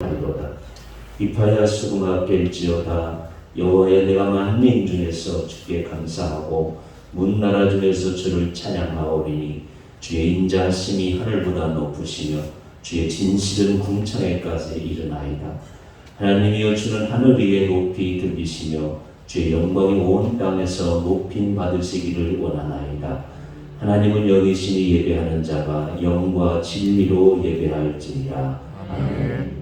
하리로다. 이파야 수고가 깰지어다. 여호와여, 내가 만민 중에서 주께 감사하고 문나라 중에서 주를 찬양하오리니 주의 인자하심이 하늘보다 높으시며 주의 진실은 궁창에까지 이르나이다. 하나님이여, 주는 하늘 위에 높이 들리시며 주의 영광이 온 땅에서 높임 받으시기를 원하나이다. 하나님은 여기시니 예배하는 자가 영과 진리로 예배할지니라. 아멘.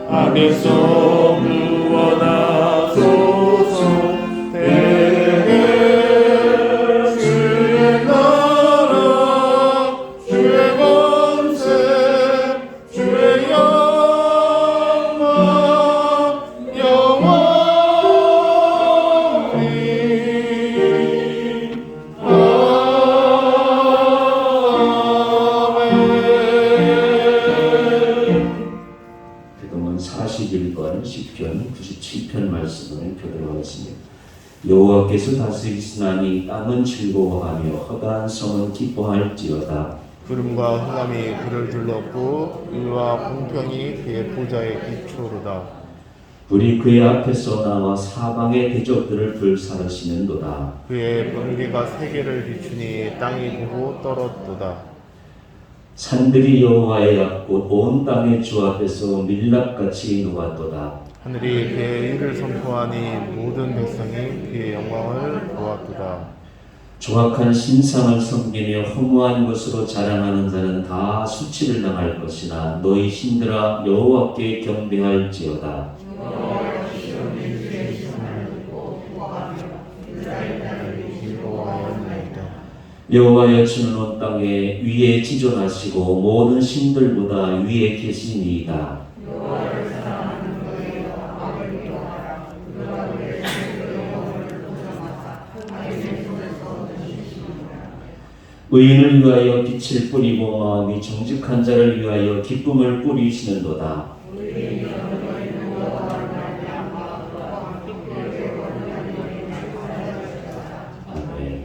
악에서 구원하소서. 대개 주의 나라, 주의 권세, 주의 영광 영원히. 그동안 41번 시편 97편 말씀을 교독하겠습니다. 여호와께서 다스리시나니 땅은 즐거워하며 허다한 성은 기뻐할지어다. 구름과 흑암이 그를 둘렀고 의와 공평이 그의 보좌의 기초로다. 불이 그의 앞에서 나와 사방의 대적들을 불사르시는도다. 그의 번개가 세계를 비추니 땅이 보고 떨었도다. 산들이 여호와의 약꽃 온 땅의 주 앞에서 밀랍같이 녹았도다. 하늘이 그의 의를 선포하니 모든 백성이 그의 영광을 보았도다. 조악한 신상을 섬기며 허무한 것으로 자랑하는 자는 다 수치를 당할 것이나 너희 신들아 여호와께 경배할지어다. 여호와여, 주는 온 땅에 위에 지존하시고 모든 신들보다 위에 계시니이다. 의인을 위하여 빛을 뿌리고 마음이 정직한 자를 위하여 기쁨을 뿌리시는도다. 아멘.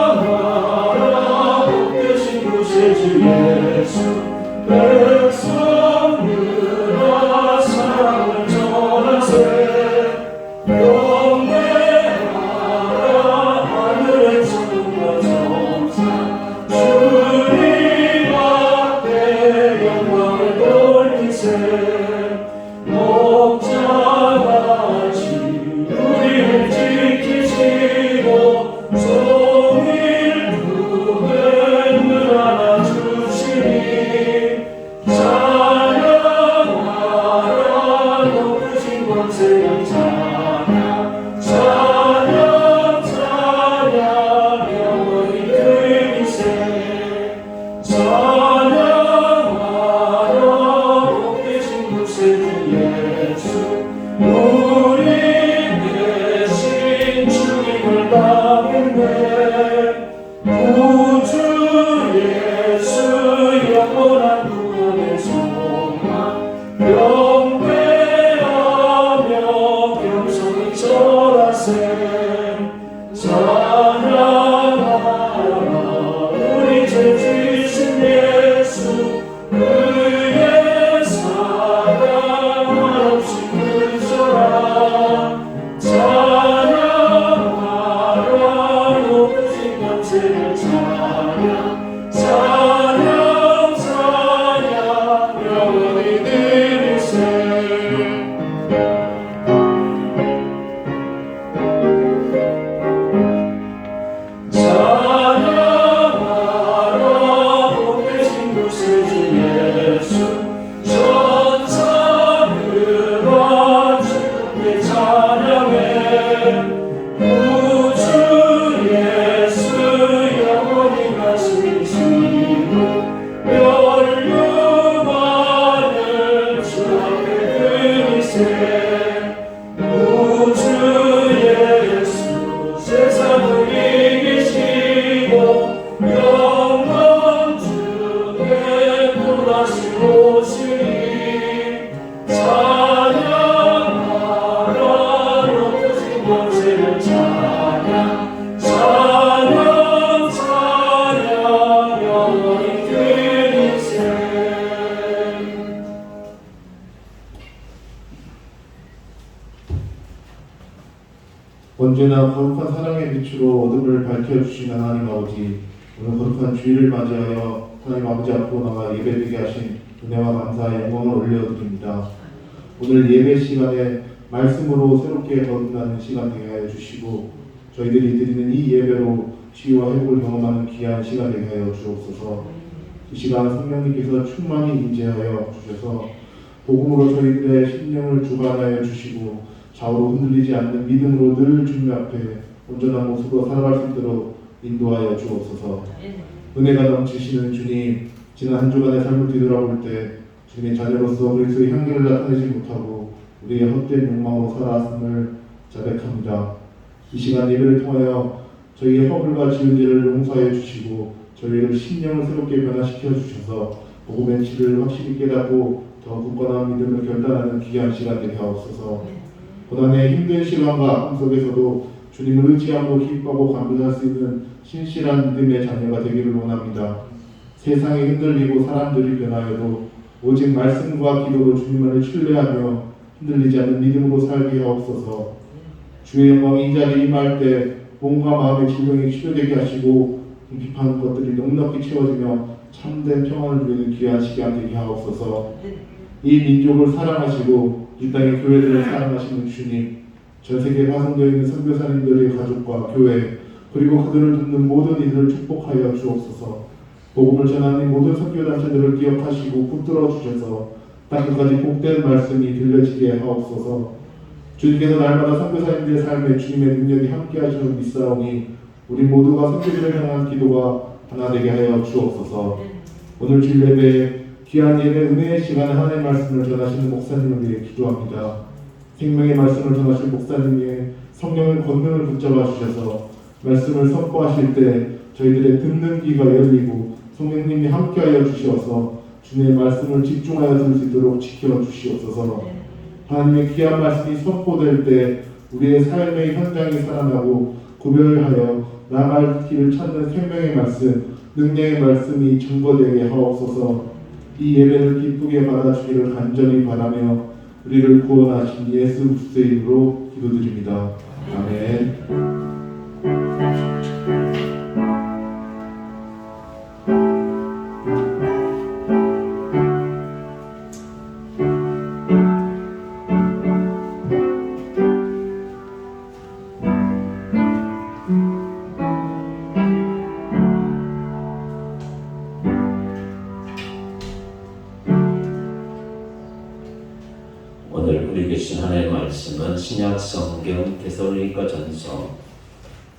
찬양하라 복되신 구세 주 예수. 백성들아 사랑을 전하세. 경배하라 하늘의 천국과 정상. 주님 앞에 영광을 돌리세. 목자같이 우리를 지키시고 종일 품에 늘 안아주시니 찬양하라 높으신 권세의 찬양. 언제나 거룩한 사랑의 빛으로 어둠을 밝혀주신 하나님 아버지, 오늘 거룩한 주일을 맞이하여 하나님 아버지 앞으로 나가 예배드리게 하신 은혜와 감사의 영광을 올려드립니다. 오늘 예배 시간에 말씀으로 새롭게 거듭나는 시간 되게 하여 주시고, 저희들이 드리는 이 예배로 치유와 회복을 경험하는 귀한 시간 되게 하여 주옵소서. 이 시간 성령님께서 충만히 임재하여 주셔서 복음으로 저희들의 심령을 주관하여 주시고, 좌우로 흔들리지 않는 믿음으로 늘 주님 앞에 온전한 모습으로 살아갈 수 있도록 인도하여 주옵소서. 은혜가 넘치시는 주님, 지난 한 주간의 삶을 뒤돌아볼 때 주님의 자녀로서 그리스도의 향기를 나타내지 못하고 우리의 헛된 욕망으로 살아왔음을 자백합니다. 이 시간 예배를 통하여 저희의 허물과 지은 죄를 용서하여 주시고 저희를 심령을 새롭게 변화시켜 주셔서 복음의 질을 확실히 깨닫고 더 굳건한 믿음을 결단하는 귀한 시간 되게 하옵소서. 고난의 힘든 시간과 아픔 속에서도 주님을 의지하고 기뻐하고 감동할 수 있는 신실한 믿음의 자녀가 되기를 원합니다. 세상이 흔들리고 사람들이 변하여도 오직 말씀과 기도로 주님만을 신뢰하며 흔들리지 않는 믿음으로 살게 하옵소서. 주의 영광이 이 자리에 임할 때 몸과 마음의 질병이 치료되게 하시고 궁핍한 것들이 넉넉히 채워지며 참된 평안을 누리는 귀한 시간 되게 하옵소서. 이 민족을 사랑하시고 이 땅의 교회들을 사랑하시는 주님, 전 세계에 파송되어 있는 선교사님들의 가족과 교회, 그리고 그들을 돕는 모든 이들을 축복하여 주옵소서. 복음을 전하는 모든 선교단체들을 기억하시고 붙들어 주셔서 땅끝까지 복된 말씀이 들려지게 하옵소서. 주님께서 날마다 선교사님들의 삶에 주님의 능력이 함께 하시는 믿사오니 우리 모두가 선교지를 향한 기도가 하나 되게 하여 주옵소서. 오늘 주일 예배에 귀한 예배 은혜의 시간에 하나님의 말씀을 전하시는 목사님을 위해 기도합니다. 생명의 말씀을 전하실 목사님의 성령의 권능을 붙잡아 주셔서 말씀을 선포하실 때 저희들의 듣는 귀가 열리고 성령님이 함께하여 주셔서 주님의 말씀을 집중하여 들을 수 있도록 지켜 주시옵소서. 하나님의 귀한 말씀이 선포될 때 우리의 삶의 현장이 살아나고 구별하여 나갈 길을 찾는 생명의 말씀, 능력의 말씀이 증거되게 하옵소서. 이 예배를 기쁘게 받아주기를 간절히 바라며 우리를 구원하신 예수 그리스도의 이름으로 기도드립니다. 아멘. 오늘 우리에게 주신 하나님의 말씀은 신약 성경 데살로니가 전서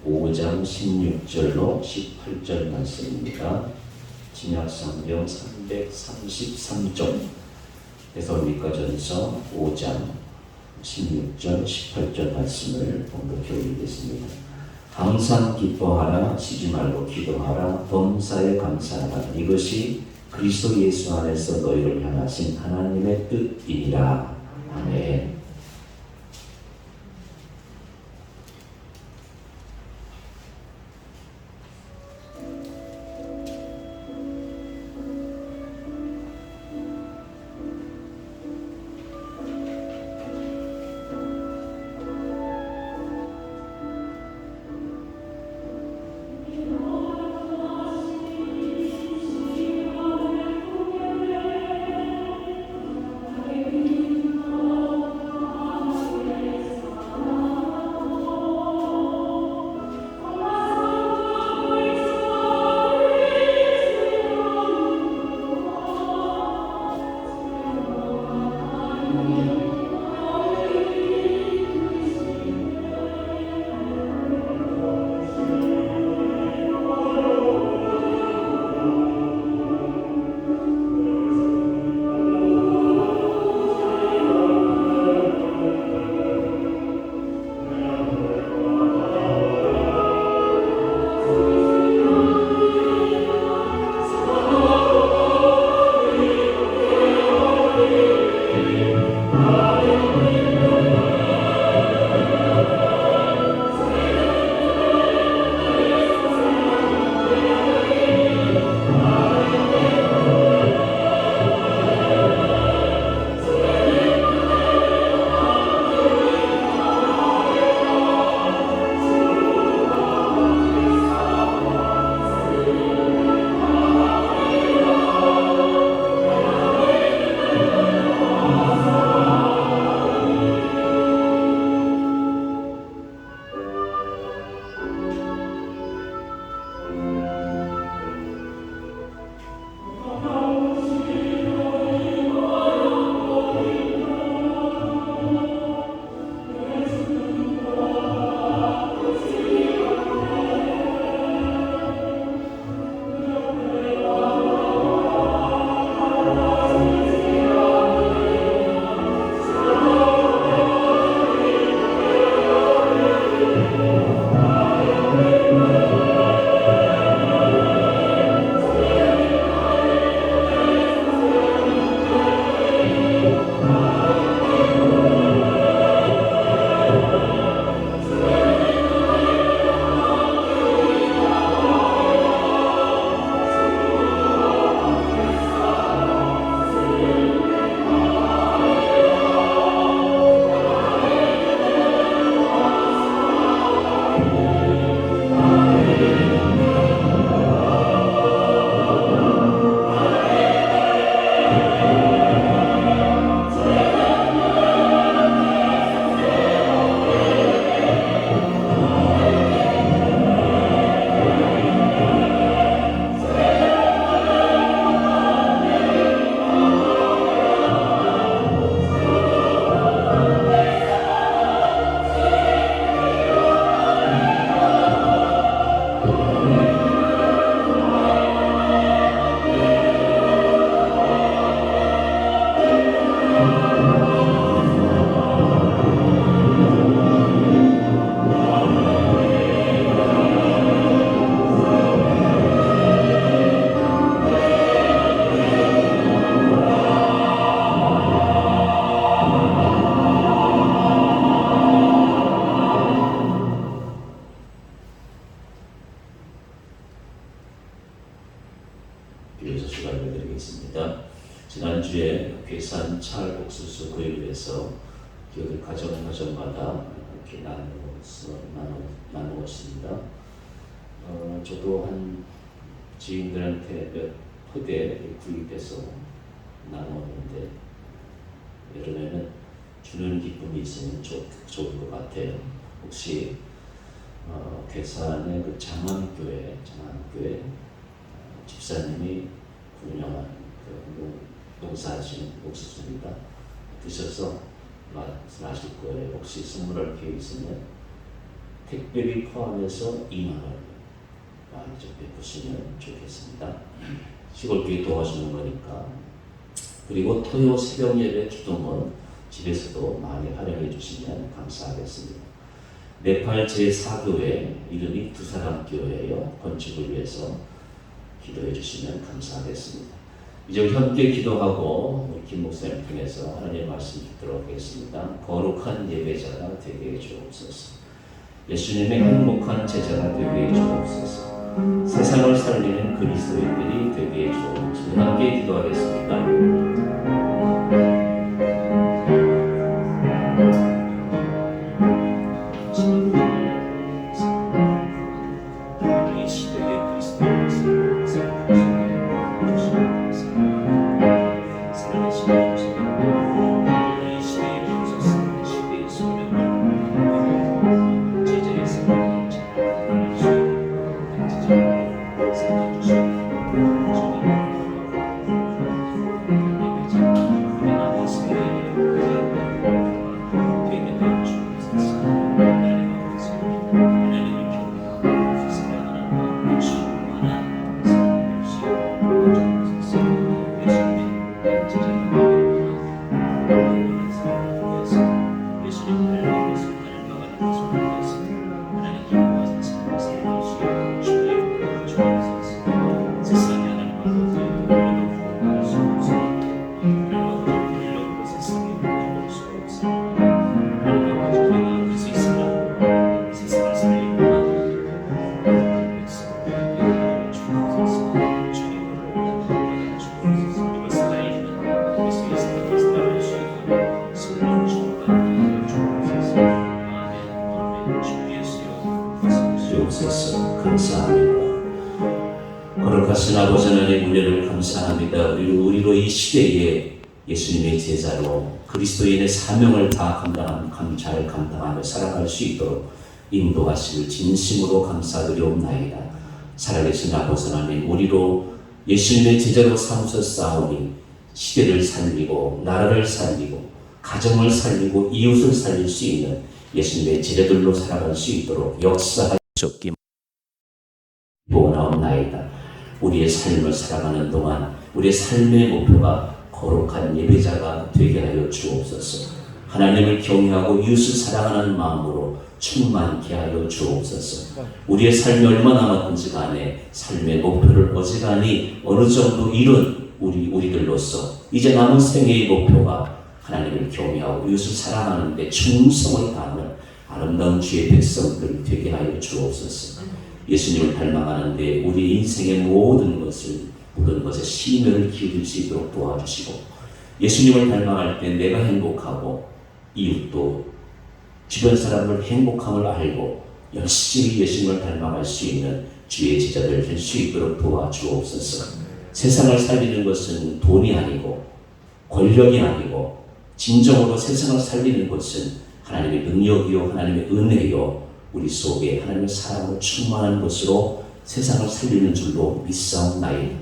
5장 16절로 18절 말씀입니다. 신약 성경 333쪽 데살로니가 전서 5장 16절 18절 말씀을 봉독해 올리겠습니다. 항상 기뻐하라, 쉬지 말고 기도하라, 범사에 감사하라. 이것이 그리스도 예수 안에서 너희를 향하신 하나님의 뜻이니라. 아멘. 되겠습니다. 지난주에 괴산 찰옥수수 교육에서 교육을 가정마다 이렇게 나누었습니다. 저도 한 지인들한테 몇 포대 구입해서 나누었는데 여름에는 주는 기쁨이 있으면 좋을 것 같아요. 혹시 괴산의 그 장안교회 집사님이 운영한 그 농사하시는 옥수수입니다. 드셔서 마실 거예요. 혹시 선물할 계획 있으면 택배비 포함해서 2만 원 많이 좀 베푸시면 좋겠습니다. 시골교회 도와주는 거니까. 그리고 토요 새벽 예배 주동은 집에서도 많이 활용해 주시면 감사하겠습니다. 네팔 제4교회 이름이 두 사람 교회예요. 건축을 위해서 기도해 주시면 감사하겠습니다. 이제 우리 함께 기도하고 우리 김 목사님 통해서 하나님의 말씀 듣도록 하겠습니다. 거룩한 예배자가 되게 해 주옵소서. 예수님의 행복한 제자가 되게 해 주옵소서. 세상을 살리는 그리스도인들이 되게 해 주옵소서. 함께 기도하겠습니다. 감사합니다. 거룩하신 아버지 하나님 은혜를 감사합니다. 우리로 이 시대에 예수님의 제자로 그리스도인의 사명을 다 잘 감당하며 살아갈 수 있도록 인도하심을 진심으로 감사드리옵나이다. 살아계신 아버지 하나님, 우리로 예수님의 제자로 삼으셨사오니 시대를 살리고 나라를 살리고 가정을 살리고 이웃을 살릴 수 있는 예수님의 제자들로 살아갈 수 있도록 역사하셨기 원하옵나이다. 우리의 삶을 살아가는 동안 우리의 삶의 목표가 거룩한 예배자가 되게 하여 주옵소서. 하나님을 경외하고 이웃을 사랑하는 마음으로 충만케 하여 주옵소서. 우리의 삶이 얼마 남았든지 간에 삶의 목표를 어지간히 어느 정도 이룬 우리들로서 이제 남은 생애의 목표가 하나님을 경외하고 이웃을 사랑하는 데 충성을 다하는 아름다운 주의 백성들 되게 하여 주옵소서. 예수님을 닮아가는데 우리 인생의 모든 것에 심혈을 기울일 수 있도록 도와주시고, 예수님을 닮아갈 때 내가 행복하고 이웃도 주변 사람을 행복함을 알고 열심히 예수님을 닮아갈 수 있는 주의 제자들 될 수 있도록 도와주옵소서. 세상을 살리는 것은 돈이 아니고 권력이 아니고 진정으로 세상을 살리는 것은 하나님의 능력이요 하나님의 은혜요 우리 속에 하나님의 사랑으로 충만한 것으로 세상을 살리는 줄로 믿사옵나이다.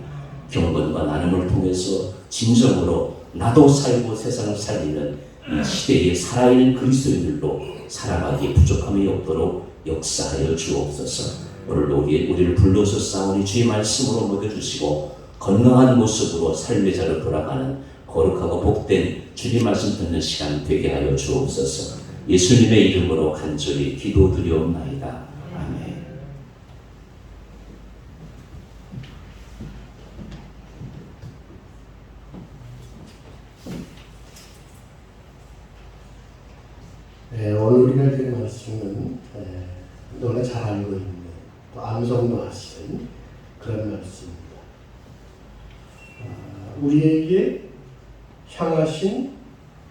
경건과 나눔을 통해서 진정으로 나도 살고 세상을 살리는 이 시대에 살아있는 그리스도인들로 살아가기에 부족함이 없도록 역사하여 주옵소서. 오늘도 우리를 불러주셨사오니 주의 말씀으로 먹여주시고 건강한 모습으로 삶의 자로 돌아가는 거룩하고 복된 주의 말씀 듣는 시간 되게 하여 주옵소서. 예수님의 이름으로 간절히 기도드리옵나이다. 아멘. 네, 오늘 우리가 드린 말씀은 너가 잘 알고 있는 또 암송도 하시는 그런 말씀입니다. 우리에게 향하신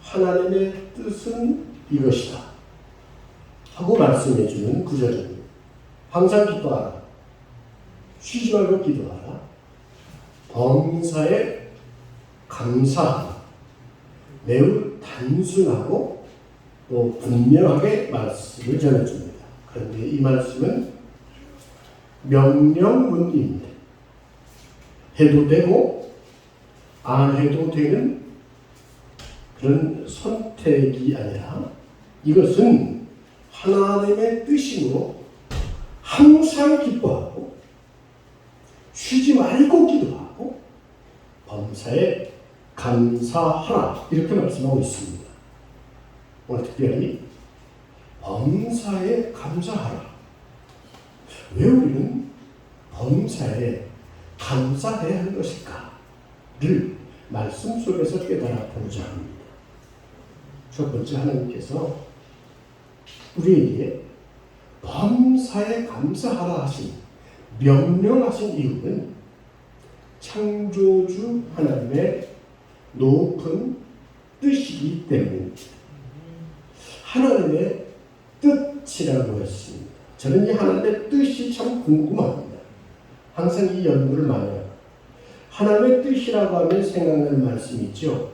하나님의 뜻은 이것이다 하고 말씀해 주는 구절입니다. 항상 기뻐하라. 쉬지 말고 기도하라. 범사에 감사하라. 매우 단순하고 또 분명하게 말씀을 전해줍니다. 그런데 이 말씀은 명령문입니다. 해도 되고 안 해도 되는 그런 선택이 아니라 이것은 하나님의 뜻이므로 항상 기뻐하고 쉬지 말고 기도하고 범사에 감사하라 이렇게 말씀하고 있습니다. 오늘 특별히 범사에 감사하라. 왜 우리는 범사에 감사해야 하는 것일까를 말씀 속에서 깨달아 보자 합니다. 첫 번째, 하나님께서 우리에게 범사에 감사하라 하신 명령하신 이유는 창조주 하나님의 높은 뜻이기 때문입니다. 하나님의 뜻이라고 했습니다. 저는 이 하나님의 뜻이 참 궁금합니다. 항상 이 연구를 많이 합니다. 하나님의 뜻이라고 하면 생각나는 말씀이 있죠.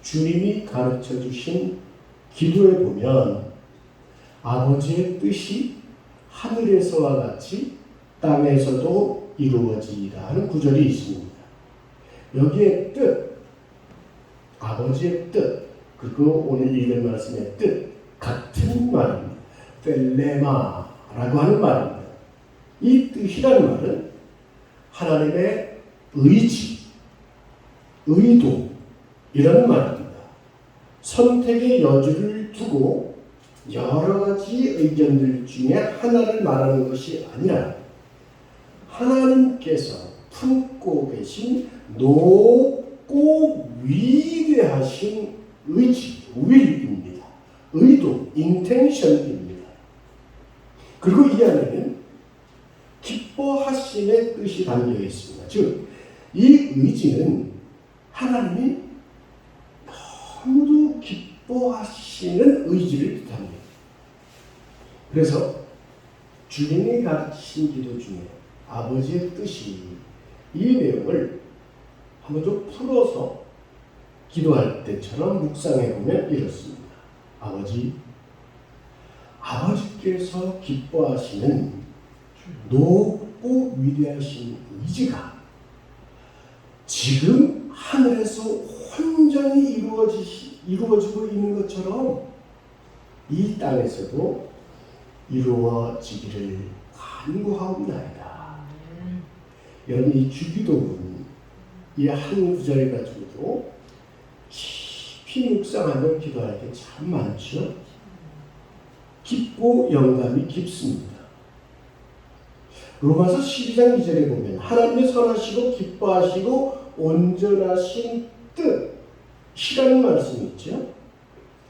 주님이 가르쳐 주신 기도에 보면 아버지의 뜻이 하늘에서와 같이 땅에서도 이루어지리라 하는 구절이 있습니다. 여기에 뜻, 아버지의 뜻, 그리고 오늘 읽은 말씀의 뜻 같은 말입니다. 텔레마라고 하는 말입니다. 이 뜻이라는 말은 하나님의 의지, 의도 이런 말입니다. 선택의 여지를 두고 여러 가지 의견들 중에 하나를 말하는 것이 아니라 하나님께서 품고 계신 높고 위대하신 의지, will입니다. 의도, intention입니다. 그리고 이 안에는 기뻐하심의 뜻이 담겨 있습니다. 즉, 이 의지는 하나님이 너무도 기뻐하시는 의지를 뜻합니다. 그래서 주님이 가르치신 기도 중에 아버지의 뜻이 이 내용을 한번 좀 풀어서 기도할 때처럼 묵상해 보면 이렇습니다. 아버지께서 기뻐하시는 높고 위대하신 의지가 지금 하늘에서 온전히 이루어지고 있는 것처럼 이 땅에서도 이루어지기를 간구하옵나이다. 여러분, 이 주기도문 이 한 구절 가지고도 깊이 묵상하며 기도할 게 참 많죠. 깊고 영감이 깊습니다. 로마서 12장 2절에 보면 하나님의 선하시고 기뻐하시고 온전하신 뜻이라는 말씀이 있죠.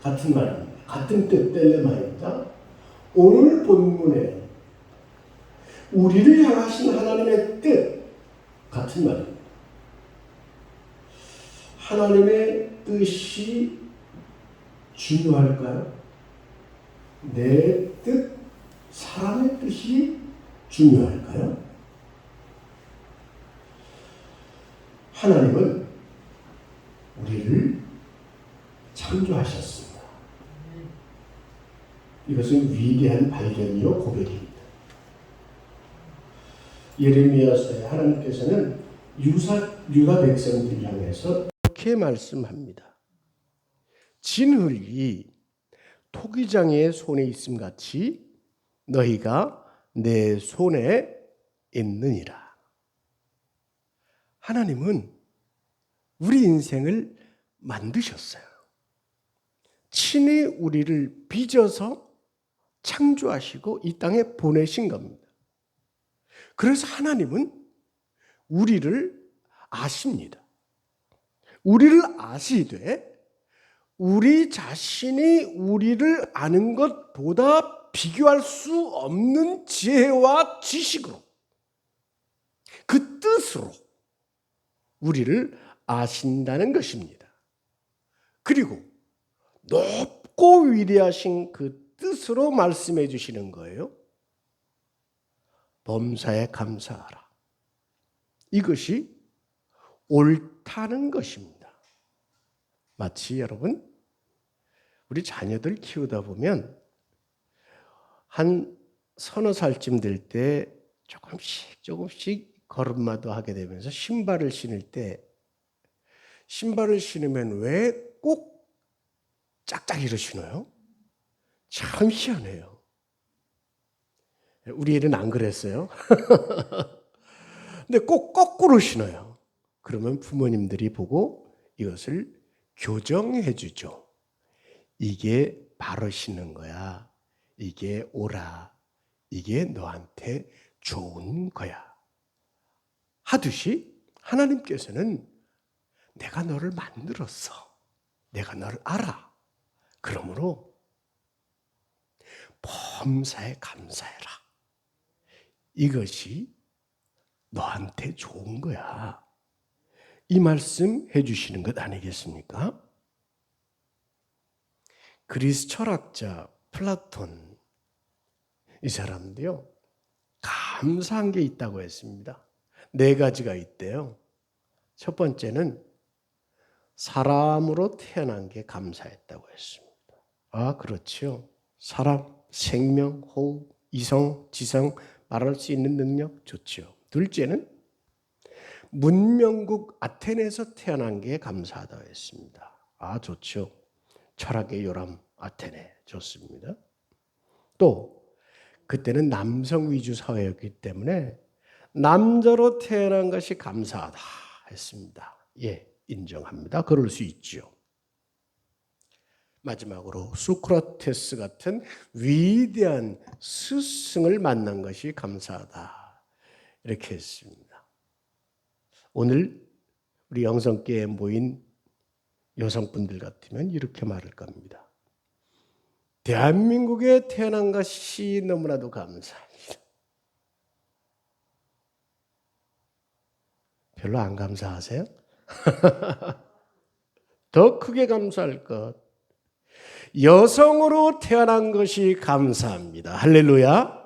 같은 말입니다. 같은 뜻, 텔레마입니다. 오늘 본문에 우리를 향하신 하나님의 뜻 같은 말입니다. 하나님의 뜻이 중요할까요? 내 뜻, 사람의 뜻이 중요할까요? 하나님은 우리를 창조하셨습니다. 이것은 위대한 발견이요 고백입니다. 예레미야서에 하나님께서는 유다 백성들을 향해서 이렇게 말씀합니다. 진흙이 토기장의 손에 있음 같이 너희가 내 손에 있느니라. 하나님은 우리 인생을 만드셨어요. 친히 우리를 빚어서 창조하시고 이 땅에 보내신 겁니다. 그래서 하나님은 우리를 아십니다. 우리를 아시되 우리 자신이 우리를 아는 것보다 비교할 수 없는 지혜와 지식으로 그 뜻으로 우리를 아신다는 것입니다. 그리고 높고 위대하신 그 뜻으로 말씀해 주시는 거예요. 범사에 감사하라. 이것이 옳다는 것입니다. 마치 여러분, 우리 자녀들 키우다 보면 한 서너 살쯤 될 때 조금씩 걸음마도 하게 되면서 신발을 신을 때 신발을 신으면 왜 꼭 짝짝이로 신어요? 참 희한해요. 우리 애는 안 그랬어요. 근데 꼭 거꾸로 신어요. 그러면 부모님들이 보고 이것을 교정해 주죠. 이게 바로 신는 거야. 이게 옳아. 이게 너한테 좋은 거야. 하듯이 하나님께서는 내가 너를 만들었어. 내가 너를 알아. 그러므로 범사에 감사해라. 이것이 너한테 좋은 거야. 이 말씀 해주시는 것 아니겠습니까? 그리스 철학자 플라톤, 이 사람도요, 감사한 게 있다고 했습니다. 4가지가 있대요. 첫 번째는 사람으로 태어난 게 감사했다고 했습니다. 아, 그렇죠. 사람, 생명, 호흡, 이성, 지성, 말할 수 있는 능력 좋죠. 둘째는 문명국 아테네에서 태어난 게 감사하다고 했습니다. 아, 좋죠. 철학의 요람 아테네 좋습니다. 또 그때는 남성 위주 사회였기 때문에 남자로 태어난 것이 감사하다 했습니다. 예, 인정합니다. 그럴 수 있죠. 마지막으로 소크라테스 같은 위대한 스승을 만난 것이 감사하다. 이렇게 했습니다. 오늘 우리 영성교회에 모인 여성분들 같으면 이렇게 말할 겁니다. 대한민국에 태어난 것이 너무나도 감사합니다. 별로 안 감사하세요? 더 크게 감사할 것. 여성으로 태어난 것이 감사합니다. 할렐루야.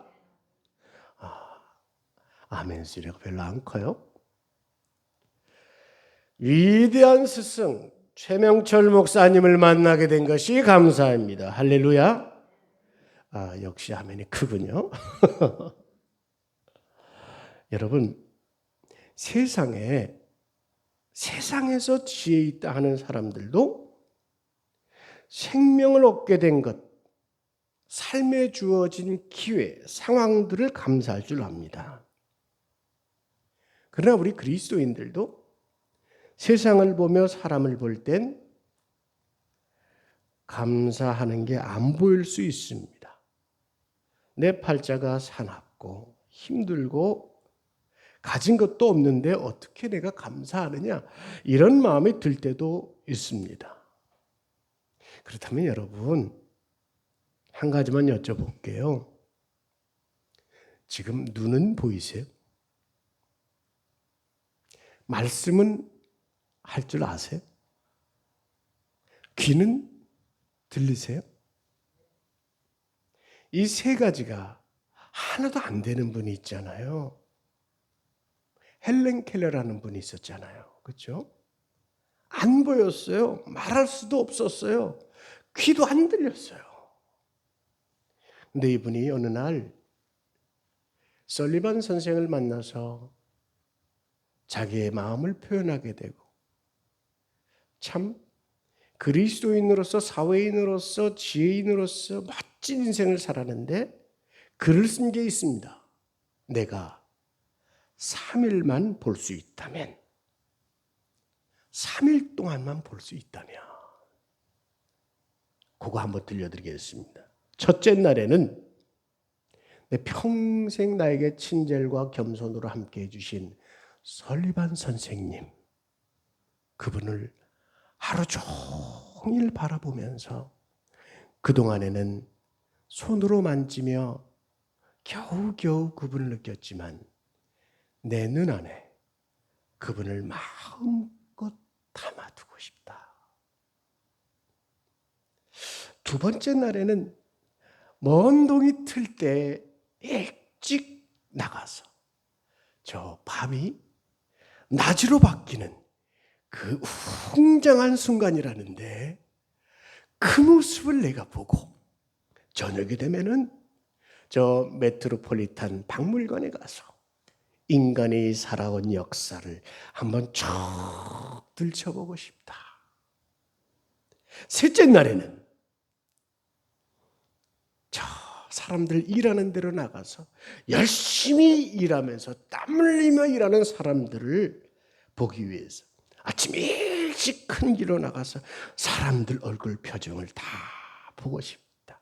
아멘 소리가 별로 안 커요. 위대한 스승 최명철 목사님을 만나게 된 것이 감사합니다. 할렐루야. 아, 역시 아멘이 크군요. 여러분, 세상에서 지혜 있다 하는 사람들도 생명을 얻게 된 것, 삶에 주어진 기회, 상황들을 감사할 줄 압니다. 그러나 우리 그리스도인들도 세상을 보며 사람을 볼 땐 감사하는 게 안 보일 수 있습니다. 내 팔자가 사납고 힘들고 가진 것도 없는데 어떻게 내가 감사하느냐, 이런 마음이 들 때도 있습니다. 그렇다면 여러분, 한 가지만 여쭤볼게요. 지금 눈은 보이세요? 말씀은 할 줄 아세요? 귀는 들리세요? 이 3가지가 하나도 안 되는 분이 있잖아요. 헬렌 켈러라는 분이 있었잖아요. 그렇죠? 안 보였어요. 말할 수도 없었어요. 귀도 안 들렸어요. 근데 이분이 어느 날 설리반 선생을 만나서 자기의 마음을 표현하게 되고, 참 그리스도인으로서, 사회인으로서, 지혜인으로서 멋진 인생을 살았는데 글을 쓴 게 있습니다. 내가 3일만 볼 수 있다면, 3일 동안만 볼 수 있다면, 그거 한번 들려드리겠습니다. 첫째 날에는 내 평생 나에게 친절과 겸손으로 함께 해주신 설리반 선생님, 그분을 하루 종일 바라보면서 그동안에는 손으로 만지며 겨우겨우 그분을 느꼈지만 내 눈 안에 그분을 마음껏 놔두고 싶다. 두 번째 날에는 먼 동이 틀 때 일찍 나가서 저 밤이 낮으로 바뀌는 그 웅장한 순간이라는데 그 모습을 내가 보고 저녁이 되면은 저 메트로폴리탄 박물관에 가서 인간이 살아온 역사를 한번 쭉 들춰보고 싶다. 셋째 날에는 저 사람들 일하는 데로 나가서 열심히 일하면서 땀 흘리며 일하는 사람들을 보기 위해서 아침 일찍 큰 길로 나가서 사람들 얼굴 표정을 다 보고 싶다.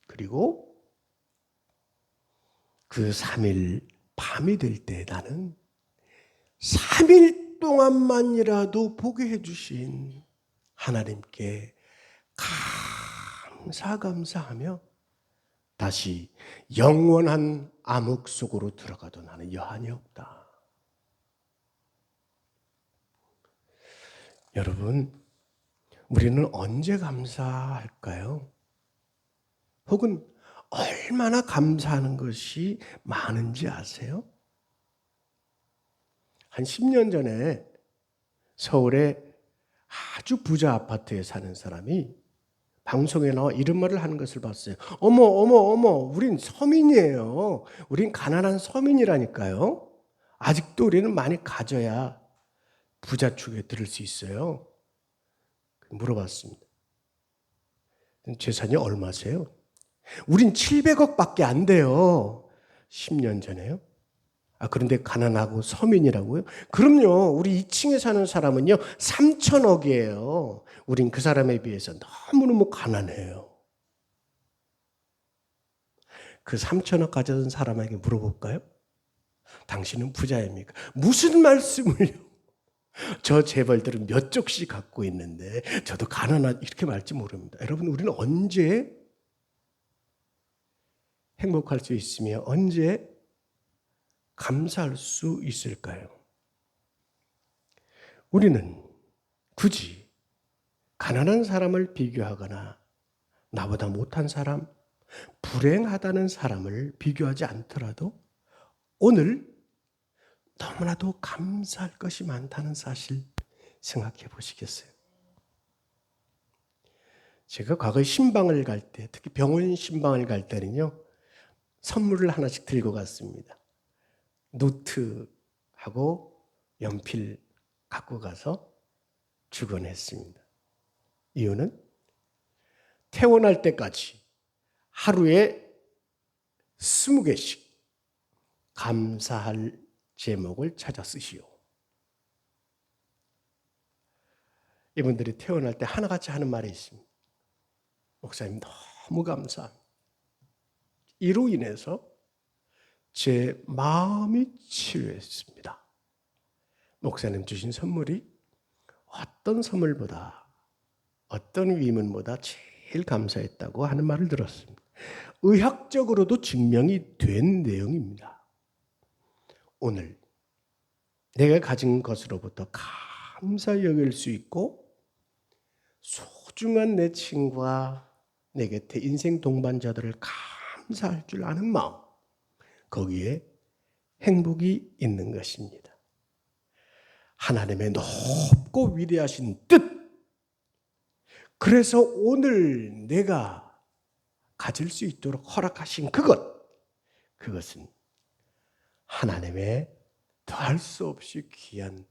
그리고 그 3일 밤이 될 때 나는 3일 동안만이라도 보게 해주신 하나님께 감사하며 다시 영원한 암흑 속으로 들어가도 나는 여한이 없다. 여러분, 우리는 언제 감사할까요? 혹은 얼마나 감사하는 것이 많은지 아세요? 한 10년 전에 서울에 아주 부자 아파트에 사는 사람이 방송에 나와 이런 말을 하는 것을 봤어요. 어머, 우린 서민이에요. 우린 가난한 서민이라니까요. 아직도 우리는 많이 가져야 부자 축에 들을 수 있어요. 물어봤습니다. 재산이 얼마세요? 우린 700억밖에 안 돼요. 10년 전에요. 그런데 가난하고 서민이라고요? 그럼요. 우리 2층에 사는 사람은요 3천억이에요. 우린 그 사람에 비해서 너무너무 가난해요. 그 3천억 가진 사람에게 물어볼까요? 당신은 부자입니까? 무슨 말씀을요? 저 재벌들은 몇 쪽씩 갖고 있는데 저도 가난하다 이렇게 말할지 모릅니다. 여러분, 우리는 언제 행복할 수 있으며 언제 감사할 수 있을까요? 우리는 굳이 가난한 사람을 비교하거나 나보다 못한 사람, 불행하다는 사람을 비교하지 않더라도 오늘 너무나도 감사할 것이 많다는 사실 생각해 보시겠어요? 제가 과거에 신방을 갈 때, 특히 병원 신방을 갈 때는요, 선물을 하나씩 들고 갔습니다. 노트하고 연필 갖고 가서 주곤 했습니다. 이유는 퇴원할 때까지 하루에 20개씩 감사할 제목을 찾아 쓰시오. 이분들이 퇴원할 때 하나같이 하는 말이 있습니다. 목사님 너무 감사합니다. 이로 인해서 제 마음이 치유했습니다. 목사님 주신 선물이 어떤 선물보다 어떤 위문보다 제일 감사했다고 하는 말을 들었습니다. 의학적으로도 증명이 된 내용입니다. 오늘 내가 가진 것으로부터 감사히 여길 수 있고 소중한 내 친구와 내 곁에 인생 동반자들을 감사할 줄 아는 마음, 거기에 행복이 있는 것입니다. 하나님의 높고 위대하신 뜻, 그래서 오늘 내가 가질 수 있도록 허락하신 그것은 하나님의 더할 수 없이 귀한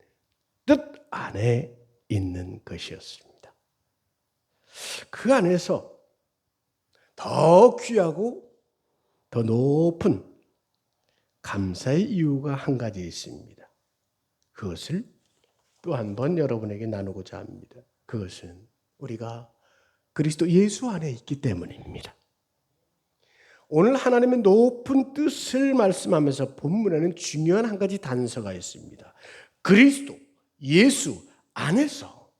뜻 안에 있는 것이었습니다. 그 안에서 더 귀하고 더 높은 감사의 이유가 한 가지 있습니다. 그것을 또 한 번 여러분에게 나누고자 합니다. 그것은 우리가 그리스도 예수 안에 있기 때문입니다. 오늘 하나님의 높은 뜻을 말씀하면서 본문에는 중요한 한 가지 단서가 있습니다. 그리스도 예수 안에서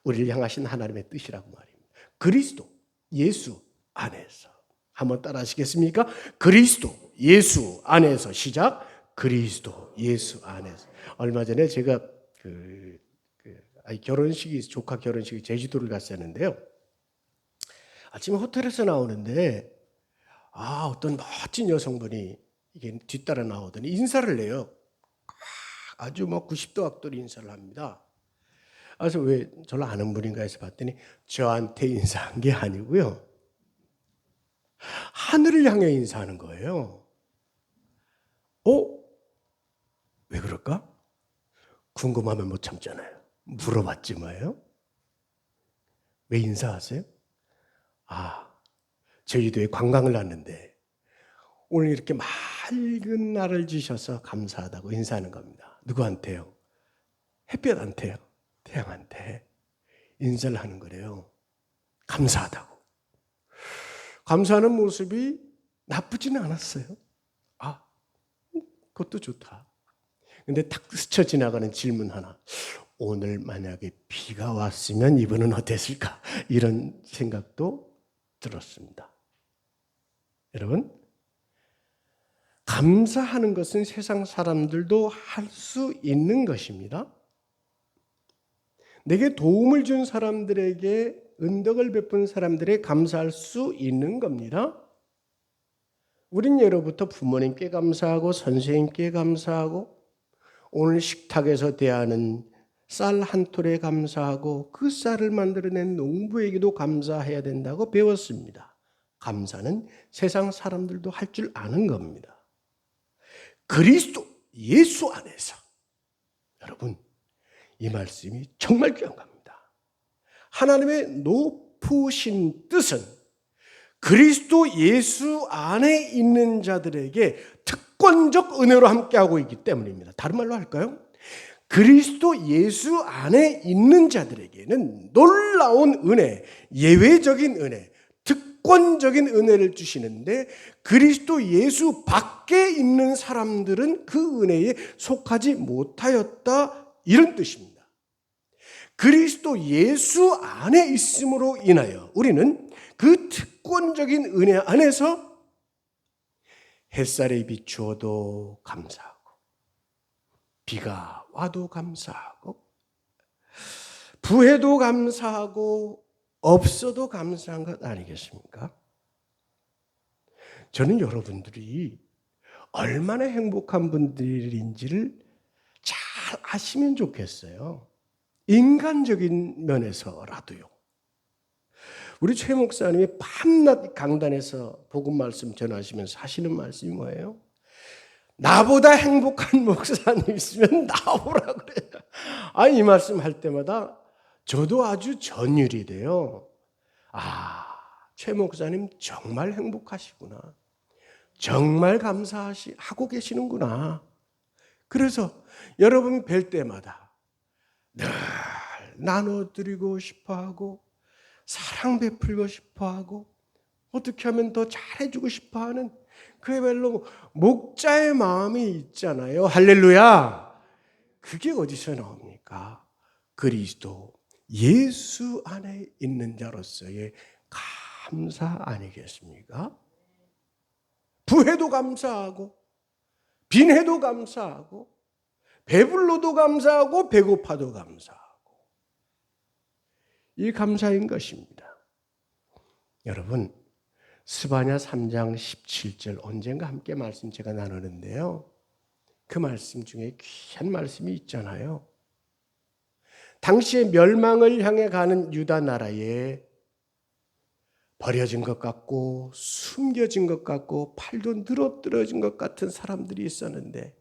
우리를 향하신 하나님의 뜻이라고 말입니다. 그리스도 예수 안에서. 한번 따라 하시겠습니까? 그리스도 예수 안에서. 시작. 그리스도 예수 안에서. 얼마 전에 제가 결혼식이 조카 결혼식이 제주도를 갔었는데요. 아침에 호텔에서 나오는데 어떤 멋진 여성분이 이게 뒤따라 나오더니 인사를 해요. 아주 90도 각도로 인사를 합니다. 그래서 왜 저를 아는 분인가 해서 봤더니 저한테 인사한 게 아니고요. 하늘을 향해 인사하는 거예요. 왜 그럴까? 궁금하면 못 참잖아요. 물어봤지 뭐예요? 왜 인사하세요? 제주도에 관광을 왔는데 오늘 이렇게 맑은 날을 주셔서 감사하다고 인사하는 겁니다. 누구한테요? 햇볕한테요. 태양한테 인사를 하는 거래요. 감사하다고. 감사하는 모습이 나쁘지는 않았어요. 그것도 좋다. 근데 탁 스쳐 지나가는 질문 하나. 오늘 만약에 비가 왔으면 이분은 어땠을까? 이런 생각도 들었습니다. 여러분, 감사하는 것은 세상 사람들도 할 수 있는 것입니다. 내게 도움을 준 사람들에게 은덕을 베푼 사람들에게 감사할 수 있는 겁니다. 우린 예로부터 부모님께 감사하고 선생님께 감사하고 오늘 식탁에서 대하는 쌀 한 톨에 감사하고 그 쌀을 만들어낸 농부에게도 감사해야 된다고 배웠습니다. 감사는 세상 사람들도 할 줄 아는 겁니다. 그리스도 예수 안에서 여러분 이 말씀이 정말 귀한 겁니다. 하나님의 높으신 뜻은 그리스도 예수 안에 있는 자들에게 특권적 은혜로 함께하고 있기 때문입니다. 다른 말로 할까요? 그리스도 예수 안에 있는 자들에게는 놀라운 은혜, 예외적인 은혜, 특권적인 은혜를 주시는데 그리스도 예수 밖에 있는 사람들은 그 은혜에 속하지 못하였다 이런 뜻입니다. 그리스도 예수 안에 있음으로 인하여 우리는 그 특권적인 은혜 안에서 햇살이 비추어도 감사하고 비가 와도 감사하고 부해도 감사하고 없어도 감사한 것 아니겠습니까? 저는 여러분들이 얼마나 행복한 분들인지를 잘 아시면 좋겠어요. 인간적인 면에서라도요. 우리 최 목사님이 밤낮 강단에서 복음 말씀 전하시면서 하시는 말씀이 뭐예요? 나보다 행복한 목사님 있으면 나오라 그래요. 이 말씀 할 때마다 저도 아주 전율이 돼요. 최 목사님 정말 행복하시구나. 정말 감사하고 계시는구나. 그래서 여러분 뵐 때마다 늘 나눠드리고 싶어하고 사랑 베풀고 싶어하고 어떻게 하면 더 잘해주고 싶어하는 그야말로 목자의 마음이 있잖아요. 할렐루야. 그게 어디서 나옵니까? 그리스도 예수 안에 있는 자로서의 감사 아니겠습니까? 부해도 감사하고 빈해도 감사하고 배불러도 감사하고 배고파도 감사하고 이 감사인 것입니다. 여러분 스바냐 3장 17절 언젠가 함께 말씀 제가 나누는데요. 그 말씀 중에 귀한 말씀이 있잖아요. 당시에 멸망을 향해 가는 유다 나라에 버려진 것 같고 숨겨진 것 같고 팔도 늘어뜨려진 것 같은 사람들이 있었는데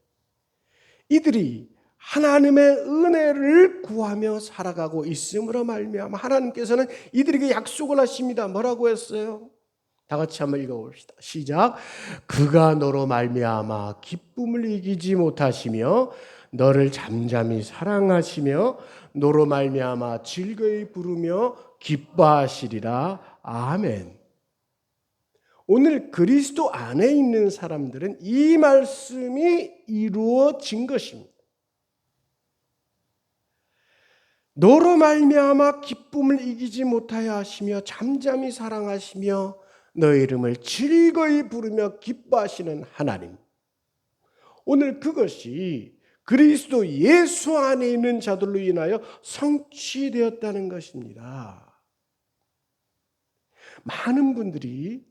이들이 하나님의 은혜를 구하며 살아가고 있음으로 말미암아 하나님께서는 이들에게 약속을 하십니다. 뭐라고 했어요? 다 같이 한번 읽어봅시다. 시작. 그가 너로 말미암아 기쁨을 이기지 못하시며 너를 잠잠히 사랑하시며 너로 말미암아 즐거이 부르며 기뻐하시리라. 아멘. 오늘 그리스도 안에 있는 사람들은 이 말씀이 이루어진 것입니다. 너로 말미암아 기쁨을 이기지 못하여 하시며 잠잠히 사랑하시며 너의 이름을 즐거이 부르며 기뻐하시는 하나님. 오늘 그것이 그리스도 예수 안에 있는 자들로 인하여 성취되었다는 것입니다. 많은 분들이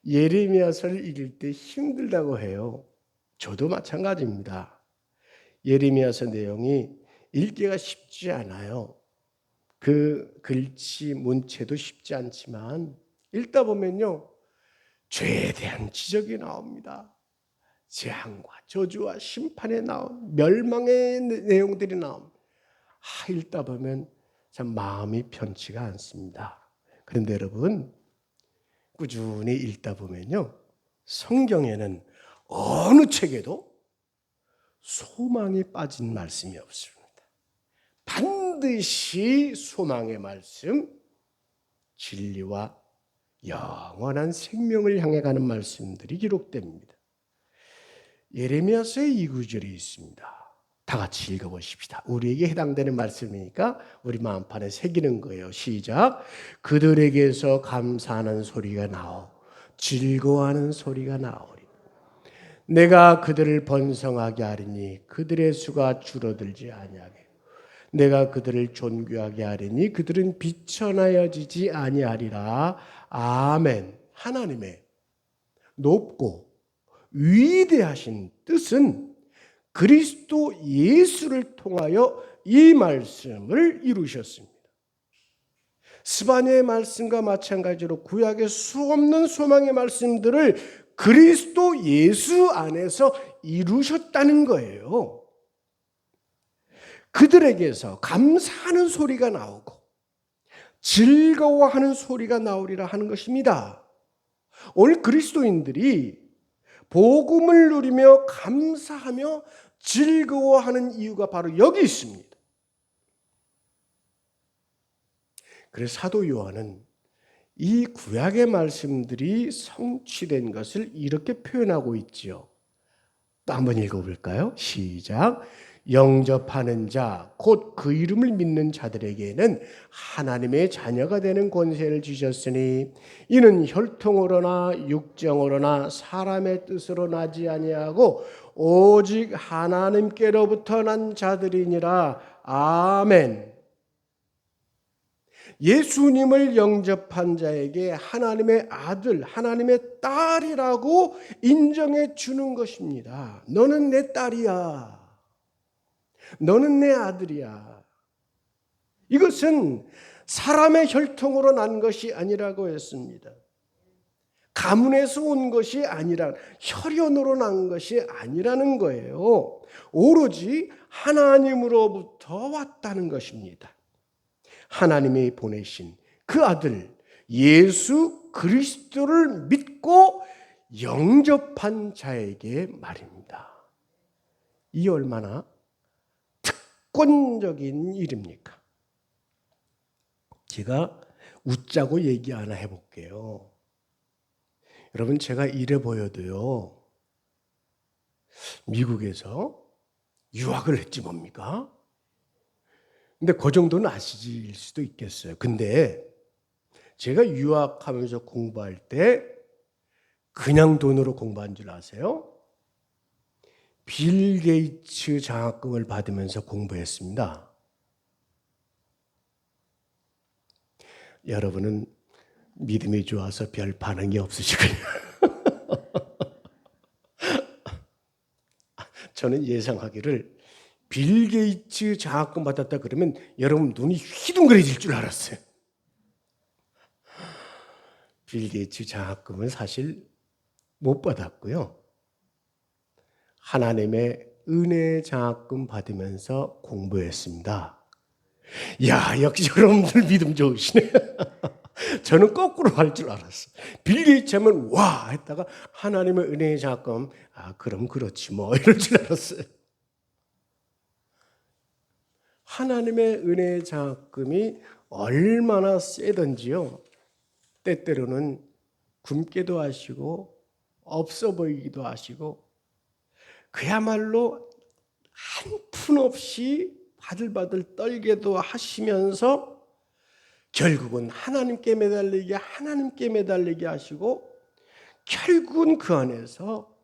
예레미야서를 읽을 때 힘들다고 해요. 저도 마찬가지입니다. 예레미야서 내용이 읽기가 쉽지 않아요. 그 글씨 문체도 쉽지 않지만 읽다 보면요, 죄에 대한 지적이 나옵니다. 재앙과 저주와 심판에 나온 멸망의 내용들이 나옵니다. 읽다 보면 참 마음이 편치가 않습니다. 그런데 여러분, 꾸준히 읽다 보면요, 성경에는 어느 책에도 소망이 빠진 말씀이 없습니다. 반드시 소망의 말씀, 진리와 영원한 생명을 향해 가는 말씀들이 기록됩니다. 예레미야서에 이 구절이 있습니다. 다 같이 읽어보십시다. 우리에게 해당되는 말씀이니까 우리 마음판에 새기는 거예요. 시작. 그들에게서 감사하는 소리가 나오 즐거워하는 소리가 나오리. 내가 그들을 번성하게 하리니 그들의 수가 줄어들지 아니하게. 내가 그들을 존귀하게 하리니 그들은 비천하여지지 아니하리라. 아멘. 하나님의 높고 위대하신 뜻은 그리스도 예수를 통하여 이 말씀을 이루셨습니다. 스바냐의 말씀과 마찬가지로 구약의 수없는 소망의 말씀들을 그리스도 예수 안에서 이루셨다는 거예요. 그들에게서 감사하는 소리가 나오고 즐거워하는 소리가 나오리라 하는 것입니다. 오늘 그리스도인들이 복음을 누리며 감사하며 즐거워하는 이유가 바로 여기 있습니다. 그래서 사도 요한은 이 구약의 말씀들이 성취된 것을 이렇게 표현하고 있지요. 또 한번 읽어볼까요? 시작. 영접하는 자, 곧 그 이름을 믿는 자들에게는 하나님의 자녀가 되는 권세를 주셨으니 이는 혈통으로나 육정으로나 사람의 뜻으로 나지 아니하고 오직 하나님께로부터 난 자들이니라. 아멘. 예수님을 영접한 자에게 하나님의 아들, 하나님의 딸이라고 인정해 주는 것입니다. 너는 내 딸이야. 너는 내 아들이야. 이것은 사람의 혈통으로 난 것이 아니라고 했습니다. 가문에서 온 것이 아니라 혈연으로 난 것이 아니라는 거예요. 오로지 하나님으로부터 왔다는 것입니다. 하나님이 보내신 그 아들 예수 그리스도를 믿고 영접한 자에게 말입니다. 이 얼마나 특권적인 일입니까? 제가 웃자고 얘기 하나 해볼게요. 여러분, 제가 이래 보여도요, 미국에서 유학을 했지 뭡니까? 근데 그 정도는 아시질 수도 있겠어요. 근데 제가 유학하면서 공부할 때 그냥 돈으로 공부한 줄 아세요? 빌 게이츠 장학금을 받으면서 공부했습니다. 여러분은 믿음이 좋아서 별 반응이 없으시군요. 저는 예상하기를 빌 게이츠 장학금 받았다 그러면 여러분 눈이 휘둥그레질 줄 알았어요. 빌 게이츠 장학금은 사실 못 받았고요. 하나님의 은혜 장학금 받으면서 공부했습니다. 야, 역시 여러분들 믿음 좋으시네. 저는 거꾸로 할 줄 알았어. 빌 게이츠 하면 와 했다가 하나님의 은혜 장학금, 그럼 그렇지 뭐 이럴 줄 알았어요. 하나님의 은혜 장학금이 얼마나 세던지요. 때때로는 굶게도 하시고 없어 보이기도 하시고 그야말로 한 푼 없이 바들바들 떨게도 하시면서 결국은 하나님께 매달리게 하시고 결국은 그 안에서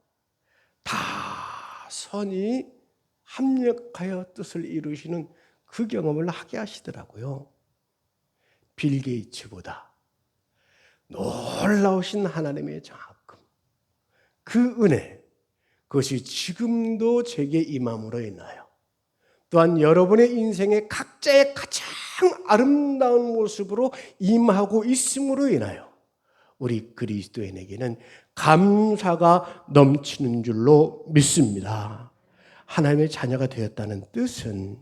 다 선이 합력하여 뜻을 이루시는 그 경험을 하게 하시더라고요. 빌 게이츠보다 놀라우신 하나님의 장학금, 그 은혜, 그것이 지금도 제게 임함으로 인하여 또한 여러분의 인생의 각자의 가장 아름다운 모습으로 임하고 있음으로 인하여 우리 그리스도인에게는 감사가 넘치는 줄로 믿습니다. 하나님의 자녀가 되었다는 뜻은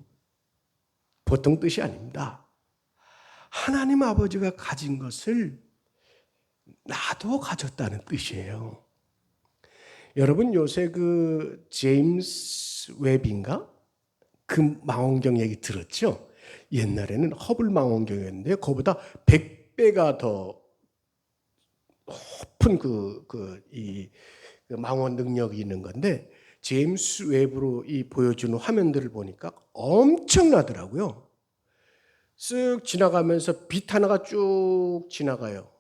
보통 뜻이 아닙니다. 하나님 아버지가 가진 것을 나도 가졌다는 뜻이에요. 여러분 요새 그 제임스 웹인가? 그 망원경 얘기 들었죠? 옛날에는 허블 망원경이었는데 그거보다 100배가 더 높은 이 망원 능력이 있는 건데 제임스 웹으로 이 보여주는 화면들을 보니까 엄청나더라고요. 쓱 지나가면서 빛 하나가 쭉 지나가요.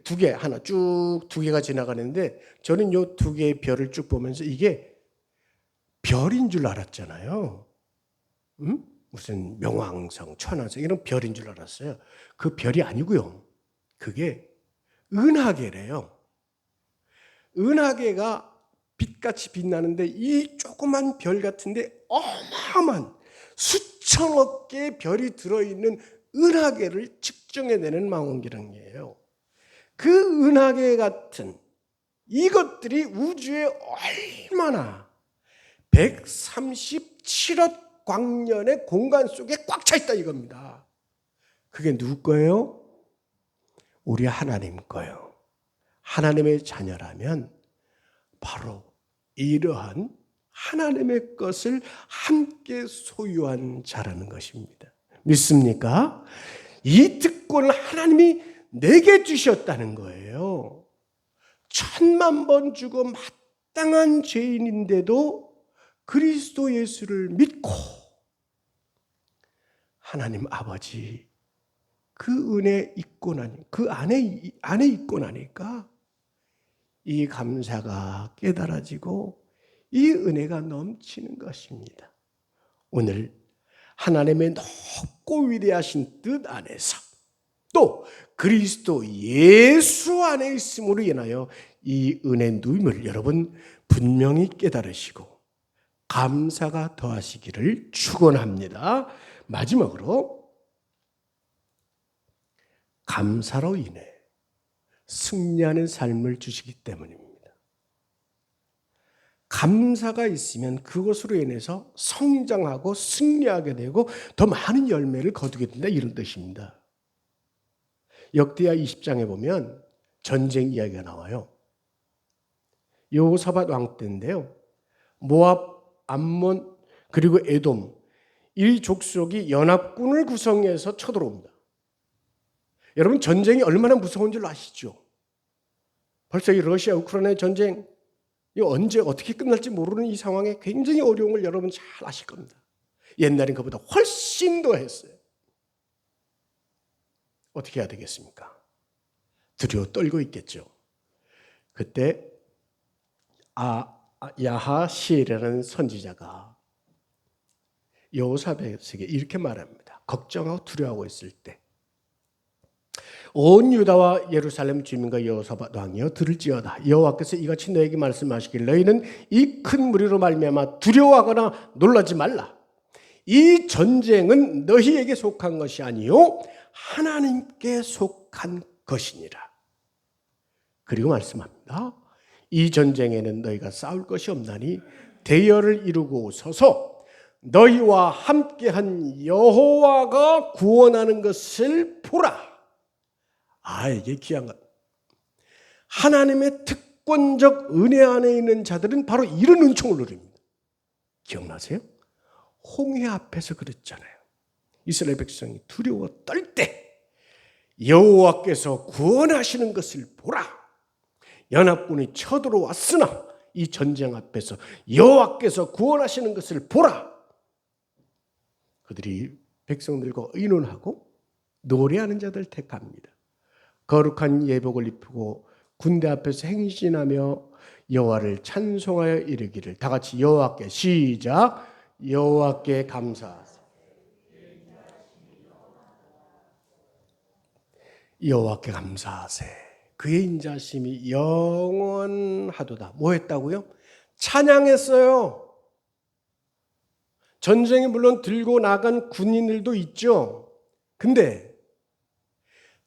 두 개가 지나가는데 저는 요 두 개의 별을 쭉 보면서 이게 별인 줄 알았잖아요. 무슨 명왕성, 천왕성 이런 별인 줄 알았어요. 그 별이 아니고요. 그게 은하계래요. 은하계가 빛같이 빛나는데 이 조그만 별 같은데 어마어마한 수천억 개의 별이 들어있는 은하계를 측정해내는 망원경이에요. 그 은하계 같은 이것들이 우주에 얼마나 137억 광년의 공간 속에 꽉 차 있다 이겁니다. 그게 누구 거예요? 우리 하나님 거예요. 하나님의 자녀라면 바로 이러한 하나님의 것을 함께 소유한 자라는 것입니다. 믿습니까? 이 특권을 하나님이 내게 주셨다는 거예요. 1000만 번 죽어 마땅한 죄인인데도 그리스도 예수를 믿고 하나님 아버지 그 은혜 있고 나니 그 안에 있고 나니까 이 감사가 깨달아지고 이 은혜가 넘치는 것입니다. 오늘 하나님의 높고 위대하신 뜻 안에서 또 그리스도 예수 안에 있음으로 인하여 이 은혜 누임을 여러분 분명히 깨달으시고 감사가 더하시기를 축원합니다. 마지막으로 감사로 인해 승리하는 삶을 주시기 때문입니다. 감사가 있으면 그것으로 인해서 성장하고 승리하게 되고 더 많은 열매를 거두게 된다 이런 뜻입니다. 역대하 20장에 보면 전쟁 이야기가 나와요. 여호사밧 왕 때인데요. 모압, 암몬 그리고 에돔 이 족속이 연합군을 구성해서 쳐들어옵니다. 여러분 전쟁이 얼마나 무서운 줄 아시죠? 벌써 이 러시아 우크라이나 전쟁 이 언제 어떻게 끝날지 모르는 이 상황에 굉장히 어려운 걸 여러분 잘 아실 겁니다. 옛날엔 그보다 훨씬 더 했어요. 어떻게 해야 되겠습니까? 두려워 떨고 있겠죠. 그때 야하시엘이라는 선지자가 여호사밧에게 이렇게 말합니다. 걱정하고 두려워하고 있을 때 온 유다와 예루살렘 주민과 여호사밧 왕이여 들을지어다. 여호와께서 이같이 너에게 말씀하시길 너희는 이 큰 무리로 말미암아 두려워하거나 놀라지 말라. 이 전쟁은 너희에게 속한 것이 아니요 하나님께 속한 것이니라. 그리고 말씀합니다. 이 전쟁에는 너희가 싸울 것이 없나니 대열을 이루고 서서 너희와 함께한 여호와가 구원하는 것을 보라. 이게 귀한 것. 하나님의 특권적 은혜 안에 있는 자들은 바로 이런 은총을 누립니다. 기억나세요? 홍해 앞에서 그랬잖아요. 이스라엘 백성이 두려워 떨 때 여호와께서 구원하시는 것을 보라. 연합군이 쳐들어왔으나 이 전쟁 앞에서 여호와께서 구원하시는 것을 보라. 그들이 백성들과 의논하고 노래하는 자들 택합니다. 거룩한 예복을 입히고 군대 앞에서 행진하며 여호와를 찬송하여 이르기를. 다 같이 여호와께 시작. 여호와께 감사하세. 여호와께 감사하세. 그의 인자심이 영원하도다. 뭐 했다고요? 찬양했어요. 전쟁에 물론 들고 나간 군인들도 있죠. 근데